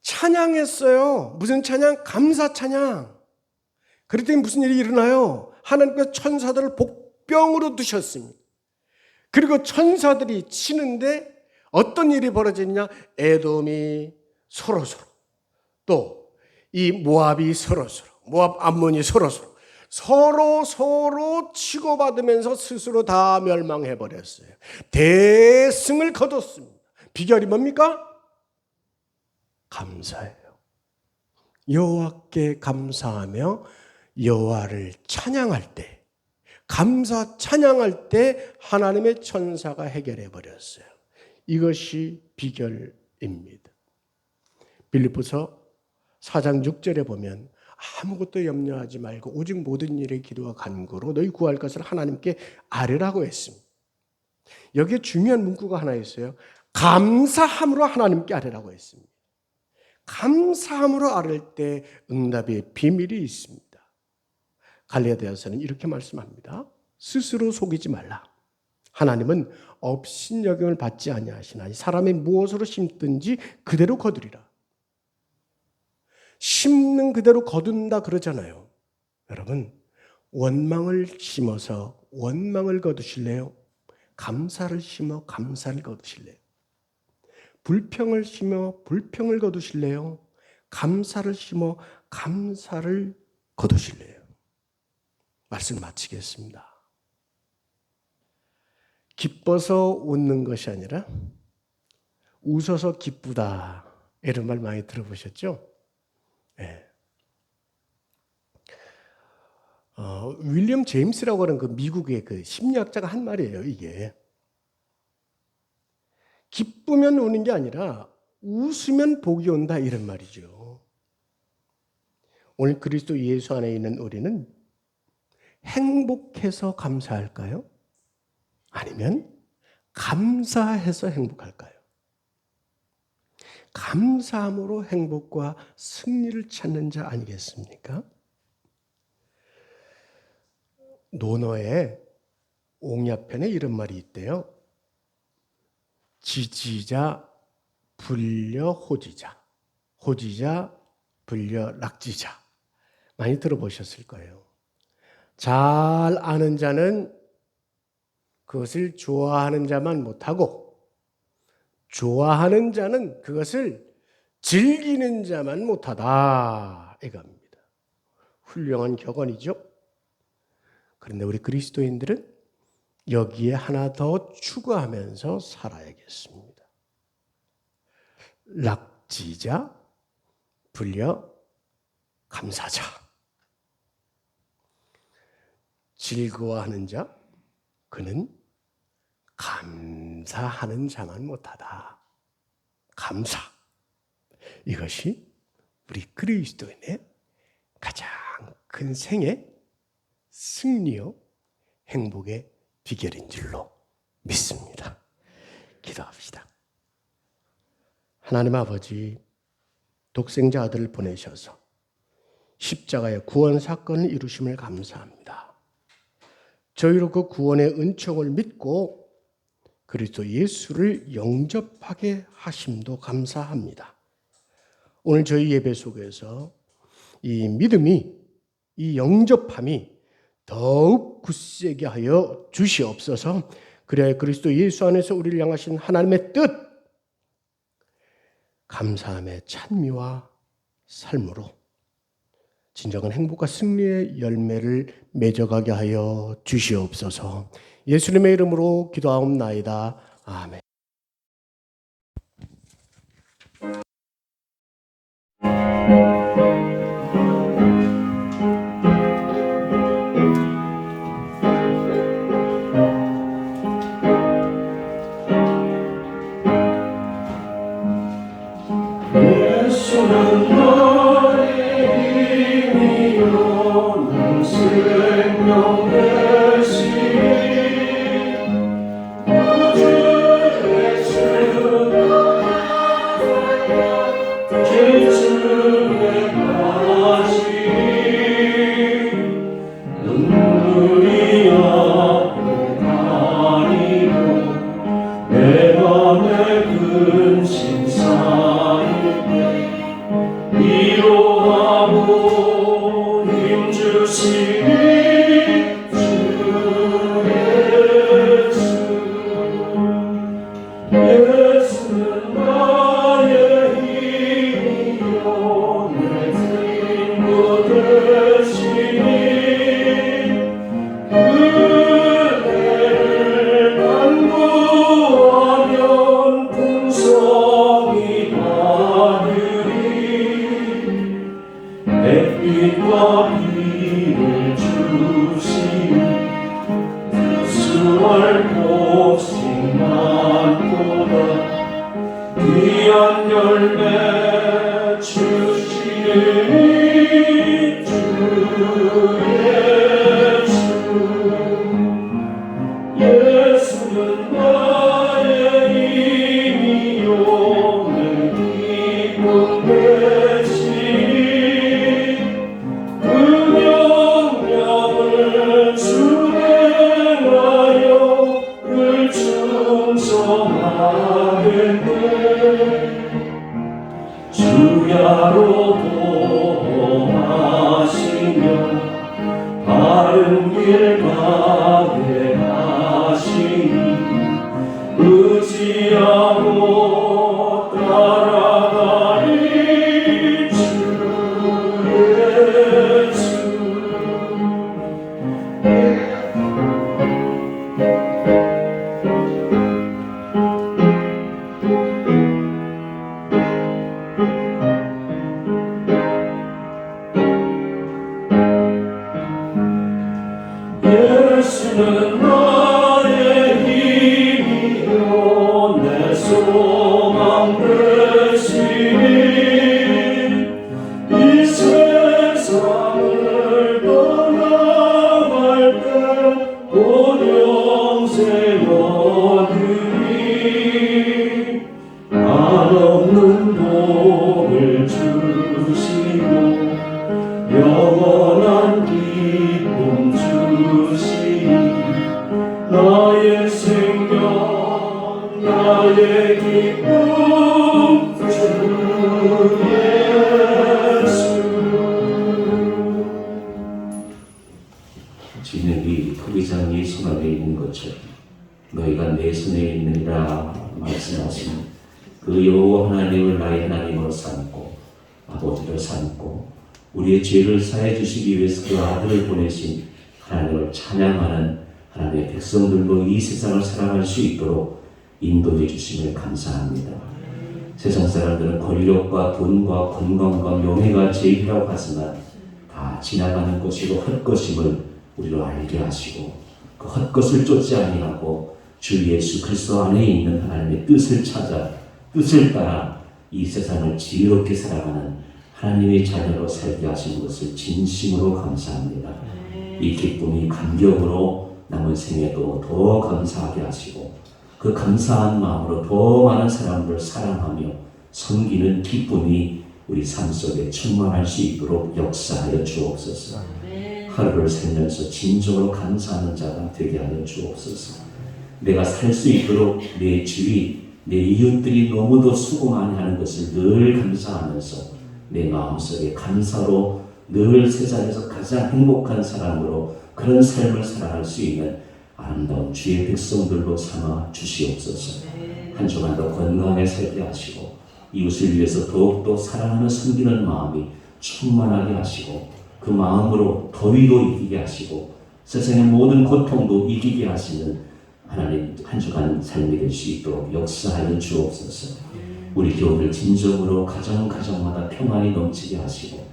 찬양했어요. 무슨 찬양? 감사 찬양. 그랬더니 무슨 일이 일어나요? 하나님께서 천사들을 복병으로 두셨습니다. 그리고 천사들이 치는데 어떤 일이 벌어지느냐? 에돔이 서로서로, 또 이 모압이 서로서로, 모압 암몬이 서로서로 서로 치고받으면서 스스로 다 멸망해버렸어요. 대승을 거뒀습니다. 비결이 뭡니까? 감사예요. 여호와께 감사하며 여호와를 찬양할 때, 감사 찬양할 때 하나님의 천사가 해결해 버렸어요. 이것이 비결입니다. 빌립보서 4장 6절에 보면 아무것도 염려하지 말고 오직 모든 일에 기도와 간구로 너희 구할 것을 하나님께 아뢰라고 했습니다. 여기에 중요한 문구가 하나 있어요. 감사함으로 하나님께 아뢰라고 했습니다. 감사함으로 아뢰을 때 응답의 비밀이 있습니다. 갈라디아서는 이렇게 말씀합니다. 스스로 속이지 말라. 하나님은 업신여김을 받지 아니하시나니 사람이 무엇으로 심든지 그대로 거두리라. 심는 그대로 거둔다 그러잖아요. 여러분, 원망을 심어서 원망을 거두실래요? 감사를 심어 감사를 거두실래요? 불평을 심어 불평을 거두실래요? 감사를 심어 감사를 거두실래요? 말씀 마치겠습니다. 기뻐서 웃는 것이 아니라 웃어서 기쁘다, 이런 말 많이 들어보셨죠? 네. 윌리엄 제임스라고 하는 그 미국의 그 심리학자가 한 말이에요. 이게 기쁘면 우는 게 아니라 웃으면 복이 온다, 이런 말이죠. 오늘 그리스도 예수 안에 있는 우리는 행복해서 감사할까요? 아니면 감사해서 행복할까요? 감사함으로 행복과 승리를 찾는 자 아니겠습니까? 논어에 옹야편에 이런 말이 있대요. 지지자 불려 호지자, 호지자 불려 락지자. 많이 들어보셨을 거예요. 잘 아는 자는 그것을 좋아하는 자만 못하고, 좋아하는 자는 그것을 즐기는 자만 못하다, 이겁니다. 훌륭한 격언이죠. 그런데 우리 그리스도인들은 여기에 하나 더 추가하면서 살아야겠습니다. 락지자 불려 감사자. 즐거워하는 자, 그는 감사하는 자만 못하다. 감사. 이것이 우리 그리스도인의 가장 큰 생애, 승리요, 행복의 비결인 줄로 믿습니다. 기도합시다. 하나님 아버지, 독생자 아들을 보내셔서 십자가의 구원 사건을 이루심을 감사합니다. 저희로 그 구원의 은총을 믿고 그리스도 예수를 영접하게 하심도 감사합니다. 오늘 저희 예배 속에서 이 믿음이, 이 영접함이 더욱 굳세게 하여 주시옵소서. 그래야 그리스도 예수 안에서 우리를 향하신 하나님의 뜻, 감사함의 찬미와 삶으로 진정한 행복과 승리의 열매를 맺어가게 하여 주시옵소서. 예수님의 이름으로 기도하옵나이다. 아멘. 예수는 너의 힘이요 능수 영혼의 근심사에 위로하고 힘주시니 주 예수. 예수는 나의 힘이요 내 친구 되시니 은혜를 간구하면 풍성히 받으리. 햇빛과 비를 주시니 수월 복식 많도다. 귀한 열매 주시니 주 예수. 예수는 나의 힘이요 내 기쁨 되시니 은영령을 준행하여 늘 충성하겠네. 주야로 도하시며 바른 길 가게 하시니 의지하고 따라가리 주 예수. 예수는 나의 힘이요 내 소망 되시니 이 세상을 떠나갈 때 온영생 얻으리. 한없는 복을 주시고 영원한 기쁨 주시니 나의 생명 나의 기쁨 주 예수. 진흙이 토기장이 손안에 있는 것처럼 너희가 내 손에 있느니라 말씀하신 그 여호와 하나님을 나의 하나님으로 삼고 아버지로 삼고 우리의 죄를 사해 주시기 위해서 그 아들을 보내신 하나님을 찬양하는 하나님의 백성들로 이 세상을 살아갈 수 있도록 인도해 주심을 감사합니다. 세상 사람들은 권력과 돈과 건강과 명예가 제일이라고 하지만 다 지나가는 것이고 헛것임을 우리로 알게 하시고 그 헛것을 쫓지 아니하고 주 예수 그리스도 안에 있는 하나님의 뜻을 찾아 뜻을 따라 이 세상을 지혜롭게 살아가는 하나님의 자녀로 살게 하신 것을 진심으로 감사합니다. 이 기쁨이 감격으로 남은 생에도 더 감사하게 하시고 그 감사한 마음으로 더 많은 사람들을 사랑하며 섬기는 기쁨이 우리 삶 속에 충만할 수 있도록 역사하여 주옵소서. 하루를 살면서 진정으로 감사하는 자가 되게 하여 주옵소서. 내가 살 수 있도록 내 주위, 내 이웃들이 너무도 수고 많이 하는 것을 늘 감사하면서 내 마음속에 감사로 늘 세상에서 가장 행복한 사람으로 그런 삶을 살아갈 수 있는 아름다운 주의 백성들로 삼아 주시옵소서. 한 주간도 건강하게 살게 하시고 이웃을 위해서 더욱더 사랑하는 섬기는 마음이 충만하게 하시고 그 마음으로 더위도 이기게 하시고 세상의 모든 고통도 이기게 하시는 하나님 한 주간 삶이 될 수 있도록 역사하여 주옵소서. 우리 교우들 진정으로 가정마다 평안이 넘치게 하시고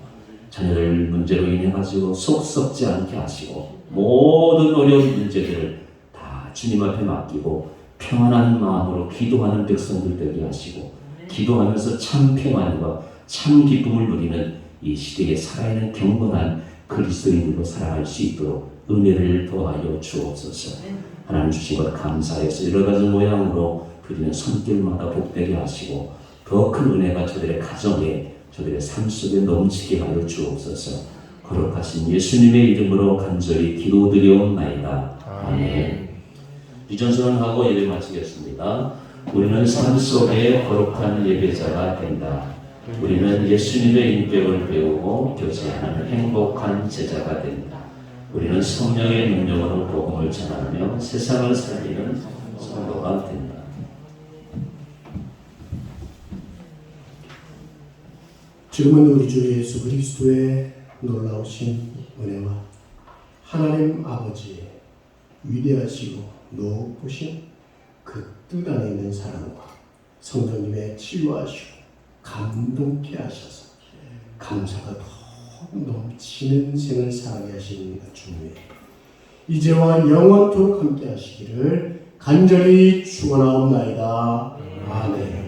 자녀들 문제로 인해 가지고 속 썩지 않게 하시고 모든 어려운 문제들을 다 주님 앞에 맡기고 평안한 마음으로 기도하는 백성들 되게 하시고 기도하면서 참 평안과 참 기쁨을 누리는 이 시대에 살아있는 경건한 그리스도인으로 살아갈 수 있도록 은혜를 더하여 주옵소서. 하나님 주신 것 감사해서 여러 가지 모양으로 드리는 손길마다 복되게 하시고 더 큰 은혜가 저들의 가정에 저들의 삶 속에 넘치게 하여 주옵소서. 거룩하신 예수님의 이름으로 간절히 기도드리옵나이다. 아멘. 비전선언하고 예배 마치겠습니다. 우리는 삶 속에 거룩한 예배자가 된다. 우리는 예수님의 인격을 배우고 교제하는 행복한 제자가 된다. 우리는 성령의 능력으로 복음을 전하며 세상을 살리는 성도가 된다. 지금은 우리 주 예수 그리스도의 놀라우신 은혜와 하나님 아버지의 위대하시고 높으신 그 뜻 안에 있는 사랑과 성령님의 치유하시고 감동케 하셔서 감사가 더욱 넘치는 생을 살게 하신 주님, 이제와 영원토록 함께 하시기를 간절히 축원하옵나이다. 아멘.